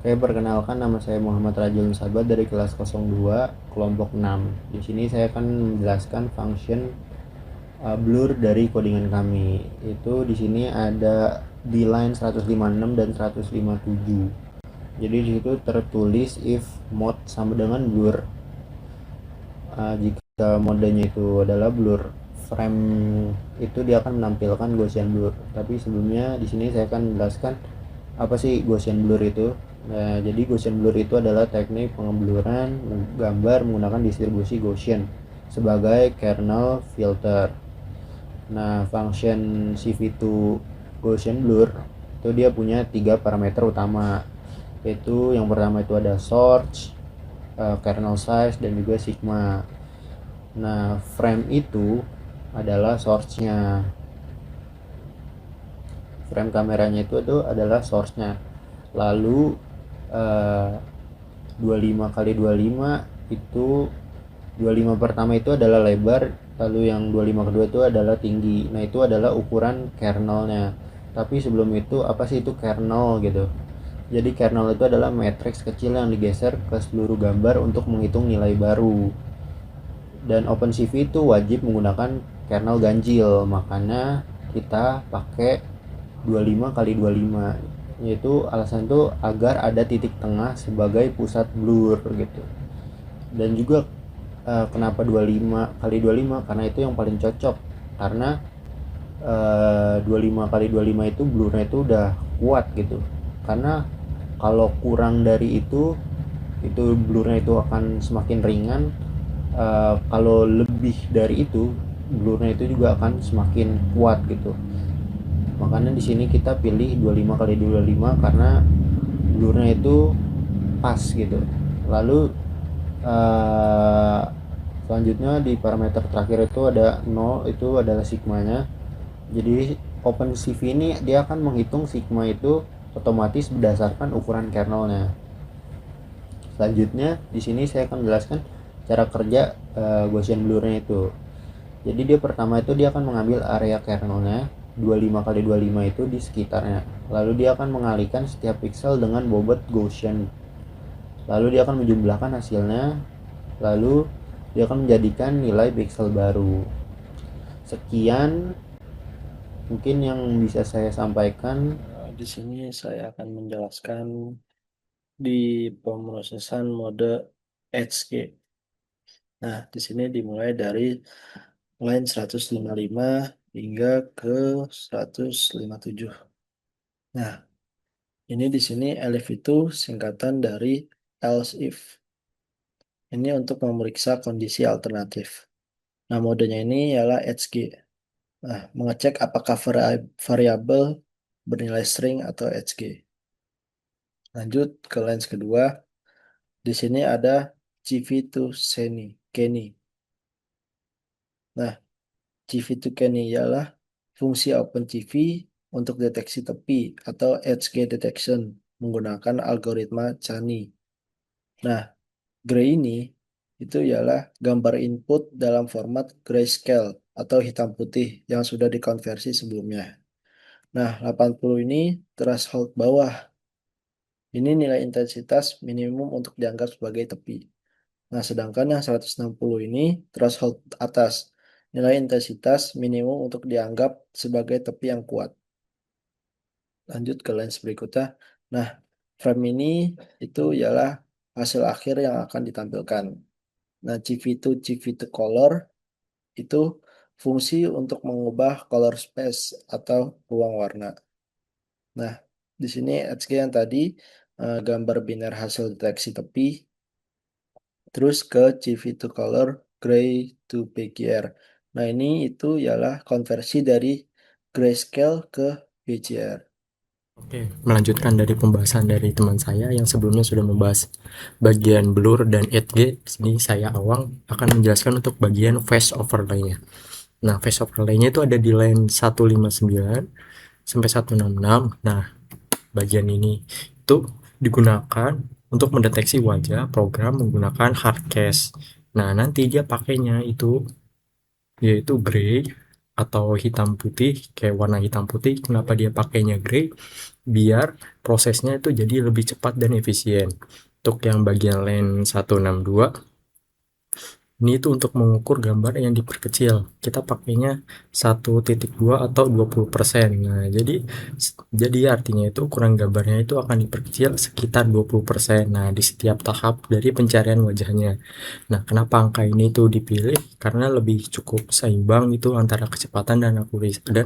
Oke, perkenalkan nama saya Muhammad Rajul Sabat dari kelas 02 kelompok 6. Di sini saya akan menjelaskan function blur dari codingan kami. Itu di sini ada di line 156 dan 157. Jadi di situ tertulis if mode sama dengan blur. Jika modenya itu adalah blur, frame itu dia akan menampilkan Gaussian blur. Tapi sebelumnya di sini saya akan menjelaskan apa sih Gaussian blur itu. Nah, jadi Gaussian blur itu adalah teknik pengebluran gambar menggunakan distribusi Gaussian sebagai kernel filter. Nah, function CV2 Gaussian blur itu dia punya 3 parameter utama, yaitu yang pertama itu ada source, kernel size, dan juga sigma. Nah, frame itu adalah source-nya. Frame kameranya itu adalah source-nya. Lalu 25 kali 25 itu 25 pertama itu adalah lebar, lalu yang 25 kedua itu adalah tinggi. Nah, itu adalah ukuran kernelnya. Tapi sebelum itu, apa sih itu kernel gitu? Jadi kernel itu adalah matriks kecil yang digeser ke seluruh gambar untuk menghitung nilai baru. Dan OpenCV itu wajib menggunakan kernel ganjil, makanya kita pakai 25 kali 25, yaitu alasan itu agar ada titik tengah sebagai pusat blur gitu. Dan juga kenapa 25 kali 25, karena itu yang paling cocok, karena 25 kali 25 itu blurnya itu udah kuat gitu. Karena kalau kurang dari itu blurnya itu akan semakin ringan. Kalau lebih dari itu blurnya itu juga akan semakin kuat gitu. Makanya di sini kita pilih 25 kali 25 karena blurnya itu pas gitu. Lalu selanjutnya di parameter terakhir itu ada 0, itu adalah sigmanya. Jadi OpenCV ini dia akan menghitung sigma itu otomatis berdasarkan ukuran kernelnya. Selanjutnya di sini saya akan menjelaskan cara kerja Gaussian blurnya itu. Jadi dia pertama itu dia akan mengambil area kernelnya 25 kali 25 itu di sekitarnya. Lalu dia akan mengalihkan setiap pixel dengan bobot Gaussian. Lalu dia akan menjumlahkan hasilnya. Lalu dia akan menjadikan nilai pixel baru. Sekian mungkin yang bisa saya sampaikan. Di sini saya akan menjelaskan di pemrosesan mode HG. Nah, di sini dimulai dari line 155 hingga ke 157. Nah, ini di sini elif itu singkatan dari else if. Ini untuk memeriksa kondisi alternatif. Nah, modenya ini ialah HG. Nah, mengecek apakah variabel bernilai string atau HG. Lanjut ke line kedua. Di sini ada CV to Kenny. Nah, CV2Kenny ialah fungsi OpenCV untuk deteksi tepi atau edge gate detection menggunakan algoritma Chani. Nah, gray ini itu ialah gambar input dalam format grayscale atau hitam putih yang sudah dikonversi sebelumnya. Nah, 80 ini threshold bawah. Ini nilai intensitas minimum untuk dianggap sebagai tepi. Nah, sedangkan yang 160 ini threshold atas, nilai intensitas minimum untuk dianggap sebagai tepi yang kuat. Lanjut ke lens berikutnya. Nah, frame ini itu ialah hasil akhir yang akan ditampilkan. Nah, CV2 color itu fungsi untuk mengubah color space atau ruang warna. Nah, di sini HG yang tadi gambar biner hasil deteksi tepi, terus ke CV2 color gray to BGR. Nah, ini itu ialah konversi dari grayscale ke BGR. Oke, melanjutkan dari pembahasan dari teman saya yang sebelumnya sudah membahas bagian blur dan edge. Sini saya Awang akan menjelaskan untuk bagian face overlay-nya. Nah, face overlay-nya itu ada di line 159 sampai 166. Nah, bagian ini itu digunakan untuk mendeteksi wajah program menggunakan hardcase. Nah, nanti dia pakainya itu yaitu gray atau hitam putih, kayak warna hitam putih. Kenapa dia pakainya gray? Biar prosesnya itu jadi lebih cepat dan efisien. Untuk yang bagian lens 162 ini itu untuk mengukur gambar yang diperkecil. Kita pakainya 1.2 atau 20%. Nah, jadi artinya itu ukuran gambarnya itu akan diperkecil sekitar 20%. Nah, di setiap tahap dari pencarian wajahnya. Nah, kenapa angka ini tuh dipilih? Karena lebih cukup seimbang itu antara kecepatan dan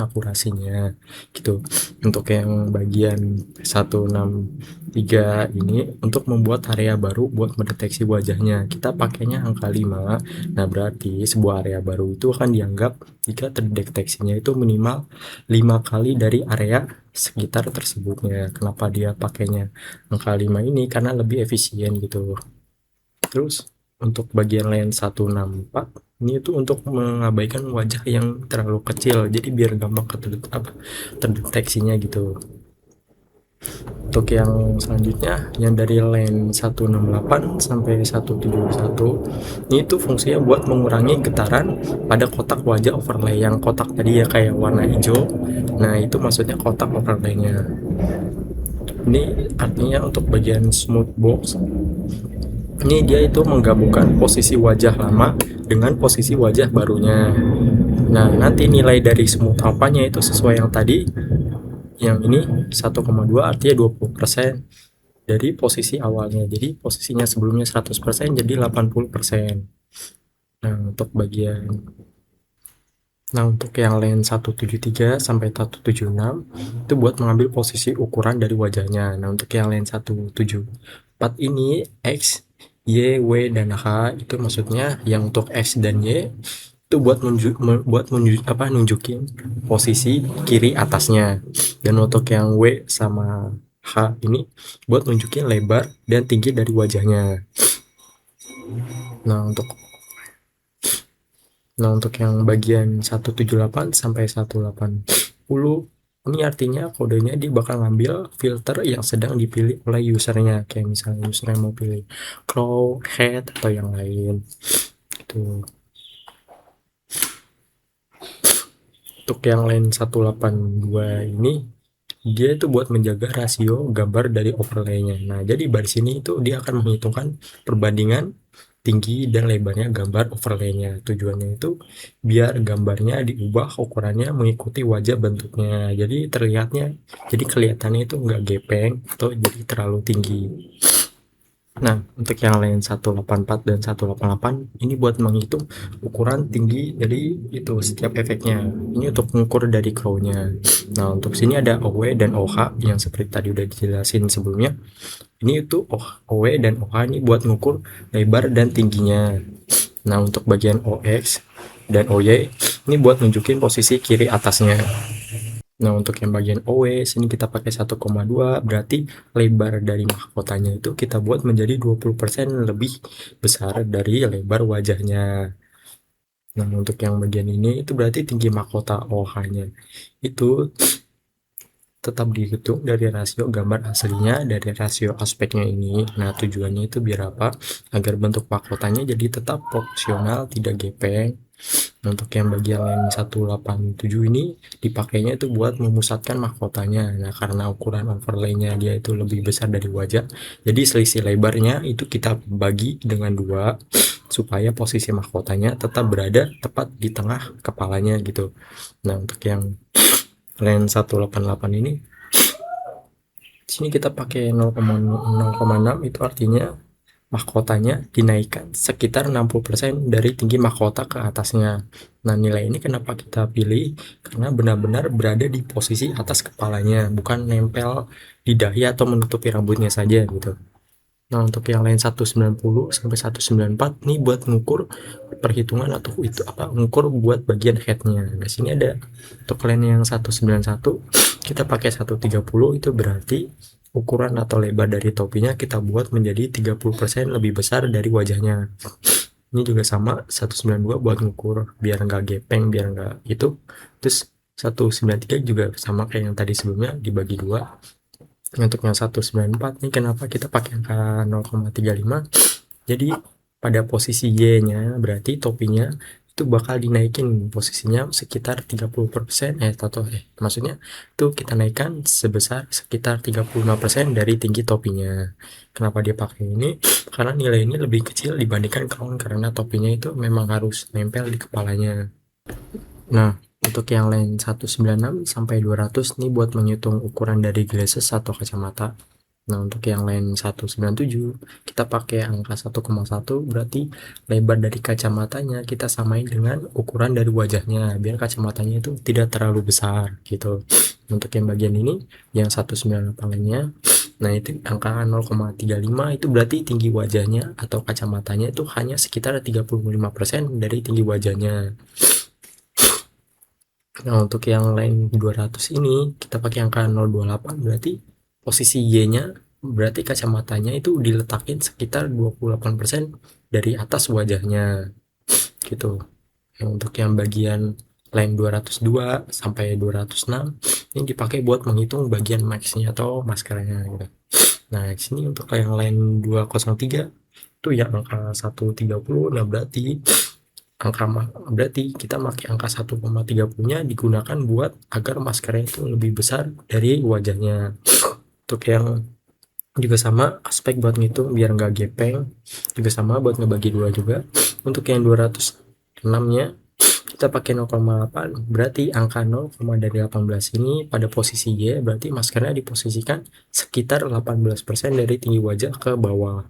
akurasinya gitu. Untuk yang bagian 163 ini untuk membuat area baru buat mendeteksi wajahnya, kita pakainya angka 5. Nah, berarti sebuah area baru itu akan dianggap jika terdeteksinya itu minimal 5 kali dari area sekitar tersebutnya. Kenapa dia pakainya angka 5 ini? Karena lebih efisien gitu. Terus untuk bagian lens 164 ini itu untuk mengabaikan wajah yang terlalu kecil, jadi biar gampang terdeteksinya gitu. Untuk yang selanjutnya yang dari lens 168 sampai 171 ini itu fungsinya buat mengurangi getaran pada kotak wajah overlay. Yang kotak tadi ya kayak warna hijau, nah itu maksudnya kotak overlaynya. Ini artinya untuk bagian smooth box ini dia itu menggabungkan posisi wajah lama dengan posisi wajah barunya. Nah, nanti nilai dari smooth alphanya itu sesuai yang tadi. Yang ini 1,2 artinya 20% dari posisi awalnya. Jadi posisinya sebelumnya 100% jadi 80%. Nah, untuk yang lens 173 sampai 176 itu buat mengambil posisi ukuran dari wajahnya. Nah, untuk yang lens 174 ini X, Y, W, dan H itu maksudnya yang untuk X dan Y itu buat nunjukin posisi kiri atasnya. Dan untuk yang W sama H ini buat nunjukin lebar dan tinggi dari wajahnya. Nah, untuk yang bagian 178 sampai 180 ini artinya kodenya dia bakal ngambil filter yang sedang dipilih oleh usernya, kayak misalnya usernya mau pilih claw, head, atau yang lain gitu. Untuk yang lens 182 ini dia itu buat menjaga rasio gambar dari overlaynya. Nah, jadi baris ini itu dia akan menghitungkan perbandingan tinggi dan lebarnya gambar overlaynya. Tujuannya itu biar gambarnya diubah ukurannya mengikuti wajah bentuknya. Jadi kelihatannya itu nggak gepeng atau jadi terlalu tinggi. Nah, untuk yang lens 184 dan 188 ini buat menghitung ukuran tinggi dari itu setiap efeknya. Ini untuk mengukur dari crownya. Nah, untuk sini ada OW dan OH yang seperti tadi udah dijelasin sebelumnya. Ini itu OW dan OH ini buat mengukur lebar dan tingginya. Nah, untuk bagian OX dan OY ini buat nunjukin posisi kiri atasnya. Nah, untuk yang bagian OW sini kita pakai 1,2, berarti lebar dari mahkotanya itu kita buat menjadi 20% lebih besar dari lebar wajahnya. Nah, untuk yang bagian ini itu berarti tinggi mahkota OH-nya itu tetap dihitung dari rasio gambar aslinya dari rasio aspeknya ini. Nah, tujuannya itu biar apa? Agar bentuk mahkotanya jadi tetap proporsional, tidak gepeng. Untuk yang bagian lens 187 ini dipakainya itu buat memusatkan mahkotanya. Nah, karena ukuran overlaynya dia itu lebih besar dari wajah, jadi selisih lebarnya itu kita bagi dengan 2 supaya posisi mahkotanya tetap berada tepat di tengah kepalanya gitu. Nah, untuk yang lens 188 ini sini kita pakai 0,6 itu artinya mahkotanya dinaikkan sekitar 60% dari tinggi mahkota ke atasnya. Nah, nilai ini kenapa kita pilih? Karena benar-benar berada di posisi atas kepalanya, bukan nempel di dahi atau menutupi rambutnya saja gitu. Nah, untuk yang lain 190 sampai 194 ini buat mengukur perhitungan atau itu mengukur buat bagian headnya. Nah, sini ada untuk lens yang 191 kita pakai 130 itu berarti ukuran atau lebar dari topinya kita buat menjadi 30% lebih besar dari wajahnya. Ini juga sama 192 buat ngukur biar nggak gepeng, biar nggak itu. Terus 193 juga sama kayak yang tadi sebelumnya dibagi 2. Untuk yang 194 nih kenapa kita pakai angka 0,35? Jadi pada posisi Y-nya berarti topinya itu bakal dinaikin posisinya sekitar 30%, maksudnya itu kita naikkan sebesar sekitar 35% dari tinggi topinya. Kenapa dia pakai ini? Karena nilai ini lebih kecil dibandingkan crown, karena topinya itu memang harus nempel di kepalanya. Nah, untuk yang line 196 sampai 200 nih buat menghitung ukuran dari glasses atau kacamata. Nah, untuk yang line 197 kita pakai angka 1,1, berarti lebar dari kacamatanya kita samain dengan ukuran dari wajahnya biar kacamatanya itu tidak terlalu besar gitu. Untuk yang bagian ini yang 198 lainnya, nah itu angka 0,35 itu berarti tinggi wajahnya atau kacamatanya itu hanya sekitar 35% dari tinggi wajahnya. Nah, untuk yang line 200 ini kita pakai angka 0,28, berarti posisi Y-nya berarti kacamatanya itu diletakin sekitar 28% dari atas wajahnya gitu. Nah, untuk yang bagian line 202 sampai 206 ini dipakai buat menghitung bagian max-nya atau maskeranya gitu. Nah, di sini untuk yang line 203 itu yang angka 130, nah berarti kita pakai angka 1,30-nya digunakan buat agar maskernya itu lebih besar dari wajahnya. Untuk yang juga sama aspek buat ngitung biar nggak gepeng, juga sama buat ngebagi dua juga. Untuk yang 206-nya kita pakai 0,8, berarti angka 0, dari 18 ini pada posisi Y, berarti maskernya diposisikan sekitar 18% dari tinggi wajah ke bawah.